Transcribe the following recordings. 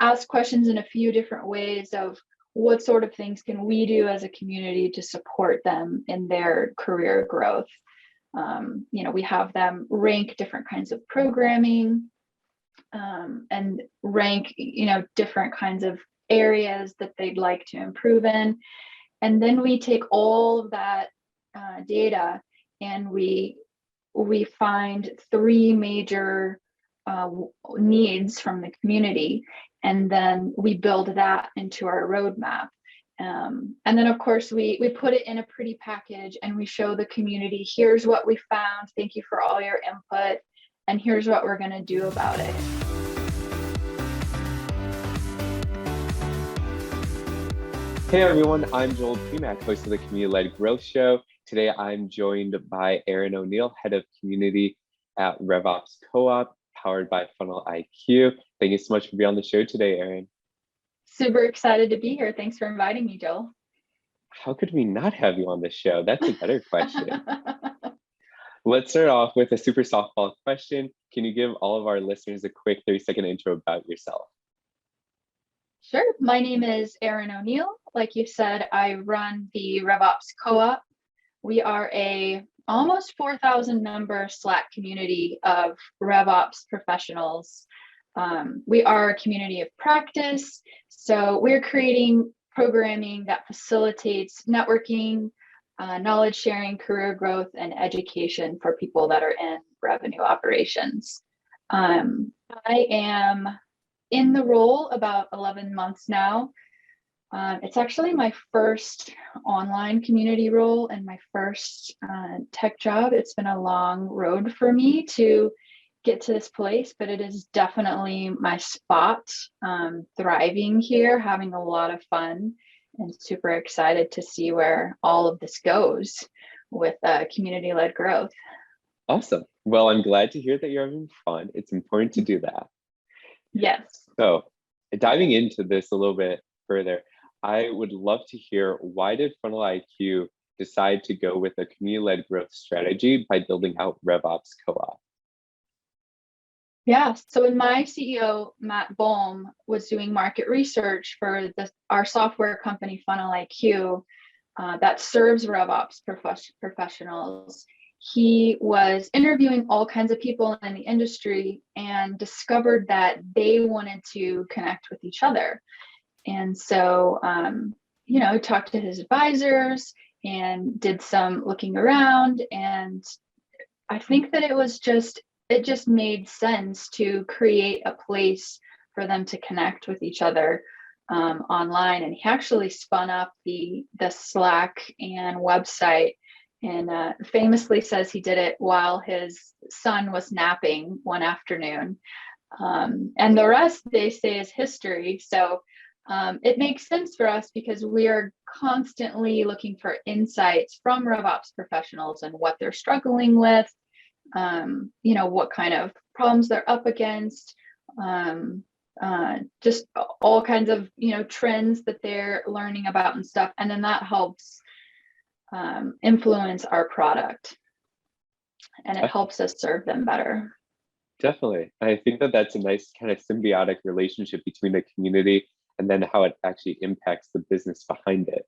ask questions in a few different ways of what sort of things can we do as a community to support them in their career growth. We have them rank different kinds of programming and rank, different kinds of areas that they'd like to improve in. And then we take all of that data and we find three major needs from the community, and then we build that into our roadmap. And then of course we put it in a pretty package and we show the community, here's what we found, thank you for all your input, and here's what we're going to do about it. Hey everyone, I'm Joel Primack, host of the Communal-Led Growth Show. Today I'm joined by Erin O'Neill, head of community at RevOps Co-op, powered by Funnel IQ. Thank you so much for being on the show today, Erin. Super excited to be here. Thanks for inviting me, Joel. How could we not have you on the show? That's a better question. Let's start off with a super softball question. Can you give all of our listeners a quick 30-second intro about yourself? Sure. My name is Erin O'Neill. Like you said, I run the RevOps Co-op. We are a almost 4,000 member Slack community of RevOps professionals. We are a community of practice. So we're creating programming that facilitates networking, knowledge sharing, career growth, and education for people that are in revenue operations. I am in the role about 11 months now. It's actually my first online community role and my first tech job. It's been a long road for me to get to this place, but it is definitely my spot. Thriving here, having a lot of fun, and super excited to see where all of this goes with community-led growth. Awesome. Well, I'm glad to hear that you're having fun. It's important to do that. Yes. So diving into this a little bit further, I would love to hear, why did Funnel IQ decide to go with a community-led growth strategy by building out RevOps Co-op? Yeah, so when my CEO, Matt Bohm, was doing market research for our software company, Funnel IQ, that serves RevOps professionals, he was interviewing all kinds of people in the industry and discovered that they wanted to connect with each other. And so, talked to his advisors and did some looking around. And I think that it just made sense to create a place for them to connect with each other online. And he actually spun up the Slack and website, and famously says he did it while his son was napping one afternoon. And the rest, they say, is history. So it makes sense for us because we are constantly looking for insights from RevOps professionals and what they're struggling with, what kind of problems they're up against, just all kinds of, trends that they're learning about and stuff. And then that helps influence our product, and it helps us serve them better. Definitely. I think that that's a nice kind of symbiotic relationship between the community and then how it actually impacts the business behind it.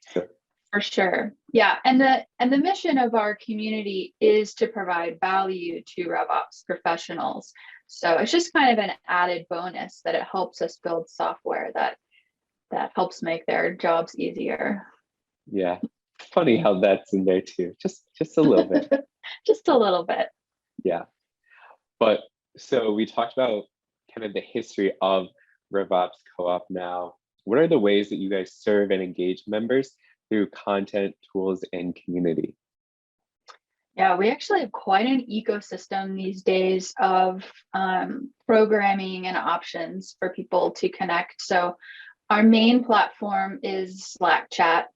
So. For sure. Yeah. And the mission of our community is to provide value to RevOps professionals. So it's just kind of an added bonus that it helps us build software that helps make their jobs easier. Yeah. Funny how that's in there too. Just a little bit. Just a little bit. Yeah. But so we talked about kind of the history of RevOps Co-op now. What are the ways that you guys serve and engage members through content, tools, and community? Yeah, we actually have quite an ecosystem these days of programming and options for people to connect. So our main platform is Slack chat.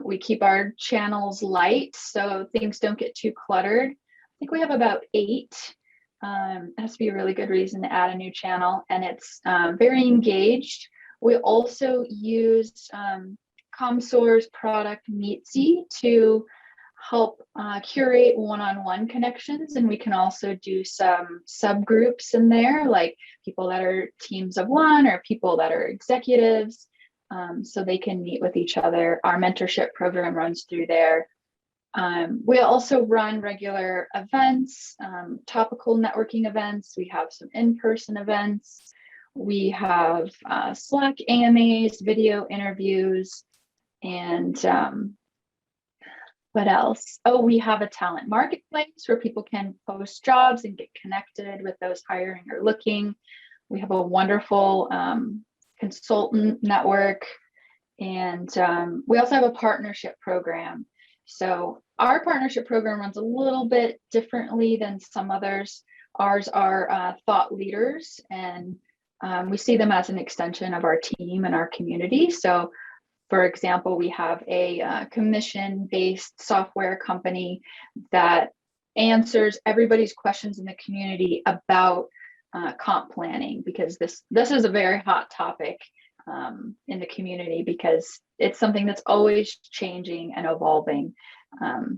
We keep our channels light so things don't get too cluttered. I think we have about 8. It has to be a really good reason to add a new channel, and it's very engaged. We also use ComSore's product Meetsy to help curate one-on-one connections, and we can also do some subgroups in there, like people that are teams of one or people that are executives, so they can meet with each other. Our mentorship program runs through there. We also run regular events, topical networking events. We have some in-person events. We have Slack AMAs, video interviews, and what else? Oh, we have a talent marketplace where people can post jobs and get connected with those hiring or looking. We have a wonderful consultant network, and we also have a partnership program. So our partnership program runs a little bit differently than some others. Ours are thought leaders, and we see them as an extension of our team and our community. So for example, we have a commission-based software company that answers everybody's questions in the community about comp planning, because this is a very hot topic in the community, because it's something that's always changing and evolving.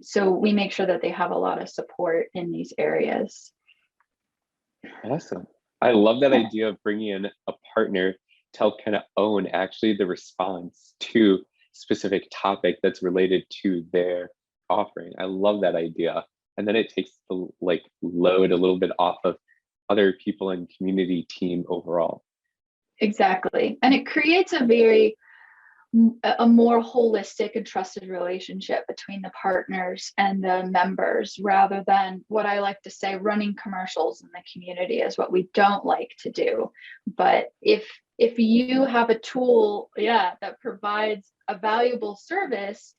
So we make sure that they have a lot of support in these areas. Awesome. I love that idea of bringing in a partner to help kind of own actually the response to specific topic that's related to their offering. I love that idea. And then it takes the load a little bit off of other people and community team overall. Exactly. And it creates a more holistic and trusted relationship between the partners and the members, rather than what I like to say, running commercials in the community is what we don't like to do. But if you have a tool, that provides a valuable service,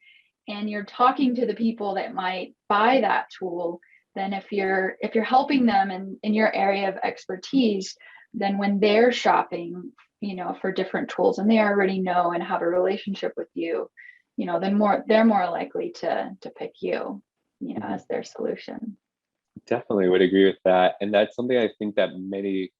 and you're talking to the people that might buy that tool, then if you're helping them in your area of expertise, then when they're shopping, for different tools, and they already know and have a relationship with you, then they're more likely to pick you, as their solution. Definitely would agree with that. And that's something I think that many,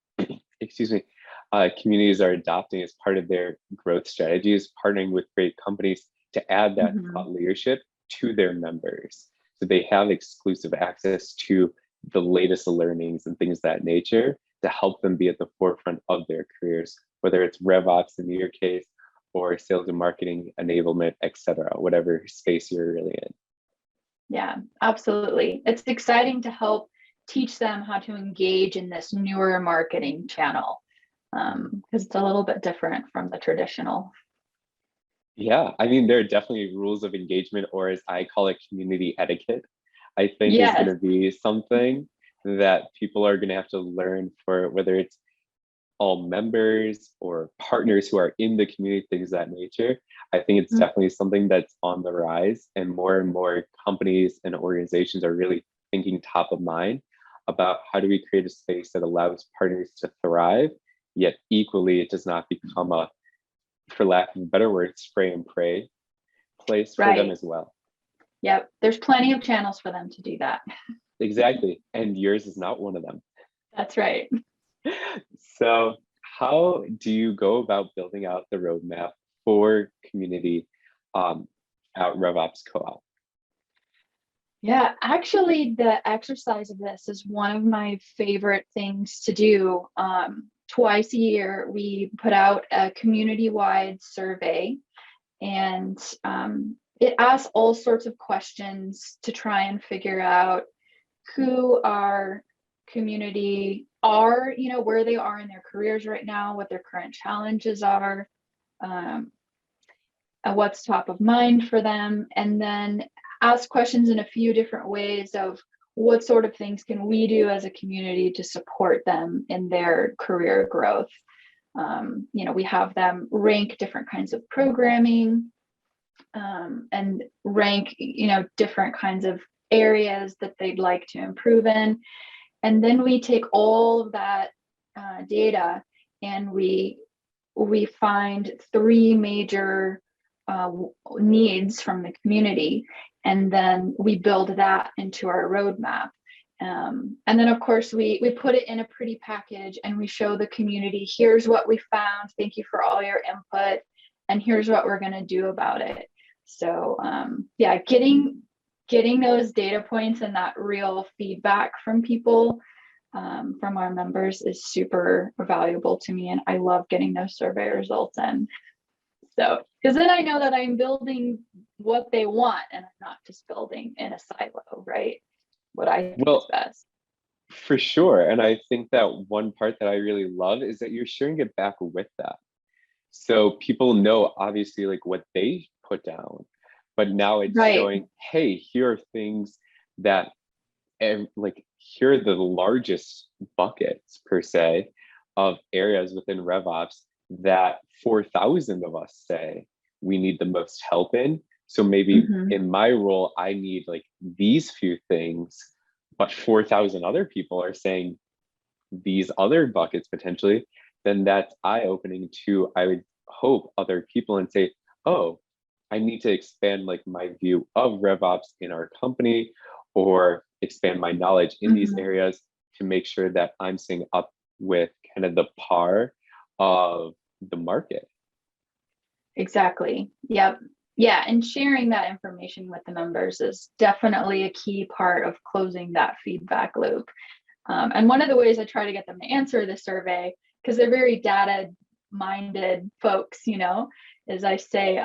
communities are adopting as part of their growth strategies, partnering with great companies to add that thought leadership to their members. So they have exclusive access to the latest learnings and things of that nature to help them be at the forefront of their careers, whether it's RevOps in your case, or sales and marketing enablement, et cetera, whatever space you're really in. Yeah, absolutely. It's exciting to help teach them how to engage in this newer marketing channel, because it's a little bit different from the traditional. Yeah, I mean, there are definitely rules of engagement, or as I call it, community etiquette, I think is going to be something that people are going to have to learn, for whether it's all members or partners who are in the community, things of that nature. I think it's definitely something that's on the rise, and more companies and organizations are really thinking top of mind about how do we create a space that allows partners to thrive, yet equally it does not become a, for lack of a better word, spray and pray place for them as well. Yep, there's plenty of channels for them to do that. Exactly, and yours is not one of them. That's right. So how do you go about building out the roadmap for community at RevOps Co-op? Yeah, actually, the exercise of this is one of my favorite things to do. Twice a year, we put out a community-wide survey, and it asks all sorts of questions to try and figure out who our community are, where they are in their careers right now, what their current challenges are, what's top of mind for them, and then ask questions in a few different ways of what sort of things can we do as a community to support them in their career growth. We have them rank different kinds of programming, and rank, different kinds of areas that they'd like to improve in. And then we take all of that data, and we find three major needs from the community, and then we build that into our roadmap. And then of course we put it in a pretty package, and we show the community, here's what we found, thank you for all your input, and here's what we're going to do about it. So getting getting those data points and that real feedback from people, from our members, is super valuable to me. And I love getting those survey results in. So, because then I know that I'm building what they want and I'm not just building in a silo, right? What I think is best. For sure. And I think that one part that I really love is that you're sharing it back with that. So people know obviously like what they put down, but now it's showing, hey, here are things that, and like, here are the largest buckets per se of areas within RevOps that 4,000 of us say we need the most help in. So maybe in my role, I need like these few things, but 4,000 other people are saying these other buckets potentially, then that's eye-opening to, I would hope, other people, and say, oh, I need to expand like my view of RevOps in our company, or expand my knowledge in these areas to make sure that I'm staying up with kind of the par of the market. Exactly. Yep. Yeah. And sharing that information with the members is definitely a key part of closing that feedback loop. And one of the ways I try to get them to answer the survey, because they're very data minded folks, is I say,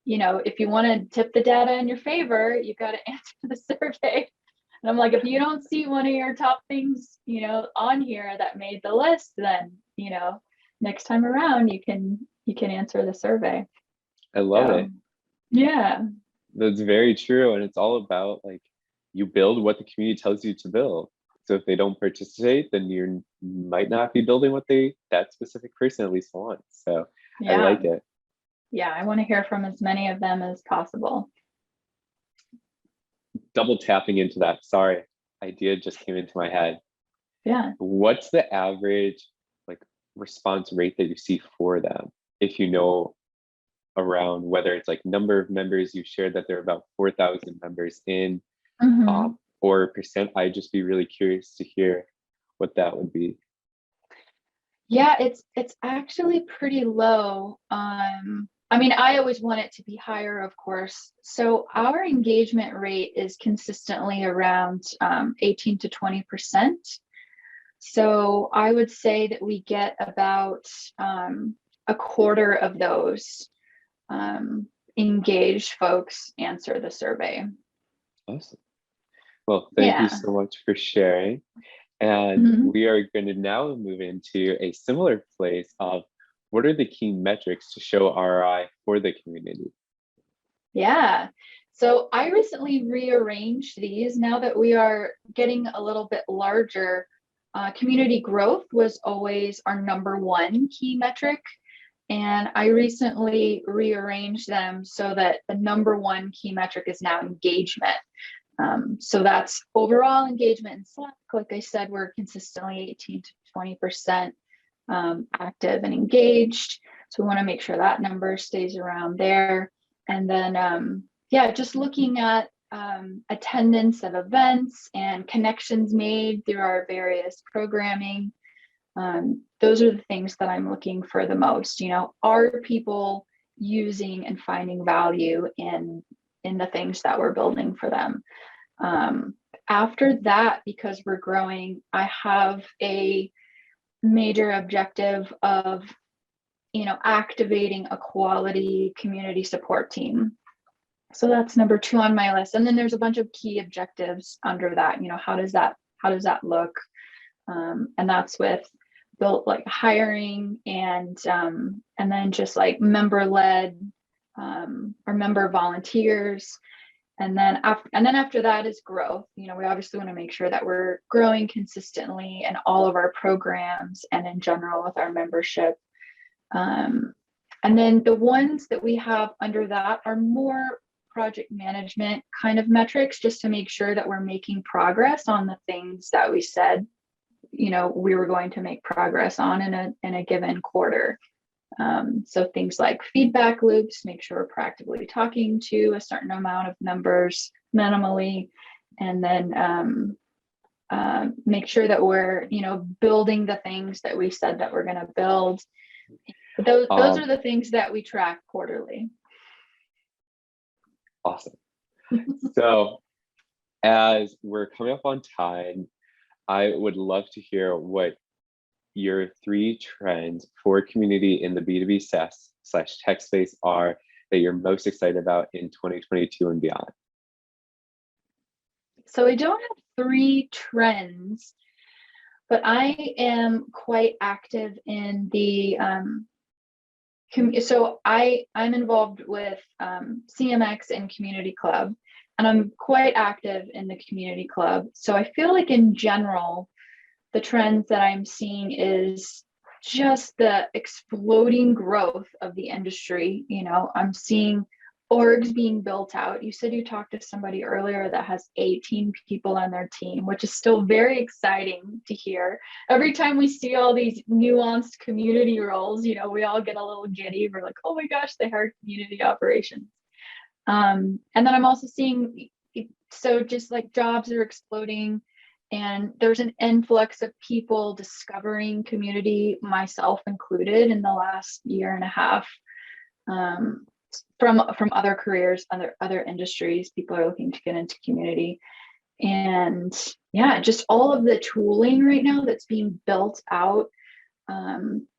if you want to tip the data in your favor, you've got to answer the survey. And I'm like, if you don't see one of your top things, on here that made the list, then, next time around you can answer the survey. I love it. Yeah. That's very true. And it's all about like, you build what the community tells you to build. So if they don't participate, then you might not be building what that specific person at least wants. So I like it. Yeah, I want to hear from as many of them as possible. Double tapping into that, sorry, idea just came into my head. Yeah. What's the average like response rate that you see for them? If you know around whether it's like number of members, you shared that there are about 4,000 members in, or percent, I'd just be really curious to hear what that would be. Yeah, it's actually pretty low. I mean, I always want it to be higher, of course. So our engagement rate is consistently around 18 to 20%. So I would say that we get about a quarter of those engaged folks answer the survey. Awesome. Well, thank you so much for sharing. And we are going to now move into a similar place of what are the key metrics to show ROI for the community? Yeah. So I recently rearranged these now that we are getting a little bit larger. Community growth was always our number one key metric. And I recently rearranged them so that the number one key metric is now engagement. So that's overall engagement in Slack. Like I said, we're consistently 18 to 20% active and engaged. So we want to make sure that number stays around there. And then, just looking at attendance of events and connections made through our various programming. Those are the things that I'm looking for the most. Are people using and finding value in the things that we're building for them? After that, because we're growing, I have a major objective of, activating a quality community support team. So that's number 2 on my list. And then there's a bunch of key objectives under that. How does that look? And that's with built like hiring and then just like member-led or member volunteers. And then after that is growth. We obviously want to make sure that we're growing consistently in all of our programs and in general with our membership. And then the ones that we have under that are more project management kind of metrics, just to make sure that we're making progress on the things that we said, we were going to make progress on in a given quarter. So things like feedback loops, make sure we're proactively talking to a certain amount of members minimally, and then make sure that we're, building the things that we said that we're going to build. Those are the things that we track quarterly. Awesome. So as we're coming up on time, I would love to hear what your 3 trends for community in the B2B SaaS / tech space are that you're most excited about in 2022 and beyond. So I don't have 3 trends, but I am quite active in the so I'm involved with CMX and Community Club, and I'm quite active in the Community Club. So I feel like in general, the trends that I'm seeing is just the exploding growth of the industry. I'm seeing orgs being built out. You said you talked to somebody earlier that has 18 people on their team, which is still very exciting to hear. Every time we see all these nuanced community roles, we all get a little giddy. We're like, oh my gosh, they hired community operations. And then I'm also seeing, so just like jobs are exploding, and there's an influx of people discovering community, myself included, in the last year and a half. From other careers, other industries, people are looking to get into community. And yeah, just all of the tooling right now that's being built out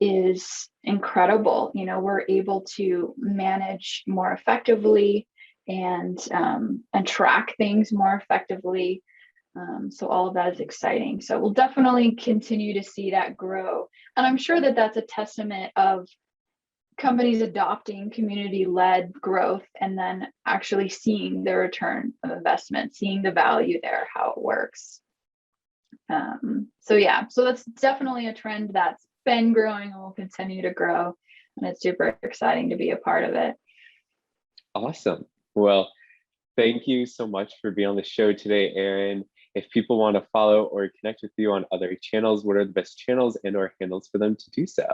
is incredible. We're able to manage more effectively and track things more effectively. So all of that is exciting. So we'll definitely continue to see that grow. And I'm sure that that's a testament of companies adopting community-led growth and then actually seeing the return of investment, seeing the value there, how it works. So that's definitely a trend that's been growing and will continue to grow. And it's super exciting to be a part of it. Awesome. Well, thank you so much for being on the show today, Erin. If people want to follow or connect with you on other channels, what are the best channels and/or handles for them to do so?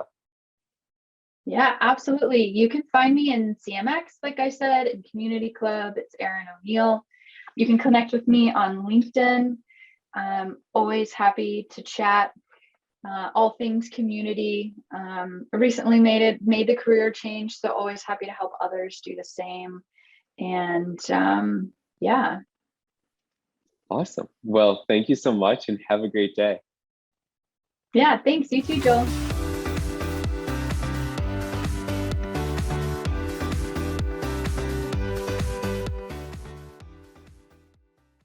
Yeah, absolutely. You can find me in CMX, like I said, in Community Club. It's Erin O'Neill. You can connect with me on LinkedIn. I'm always happy to chat. All things community. I recently made the career change, so always happy to help others do the same. And yeah. Awesome. Well, thank you so much and have a great day. Yeah, thanks. You too, Joel.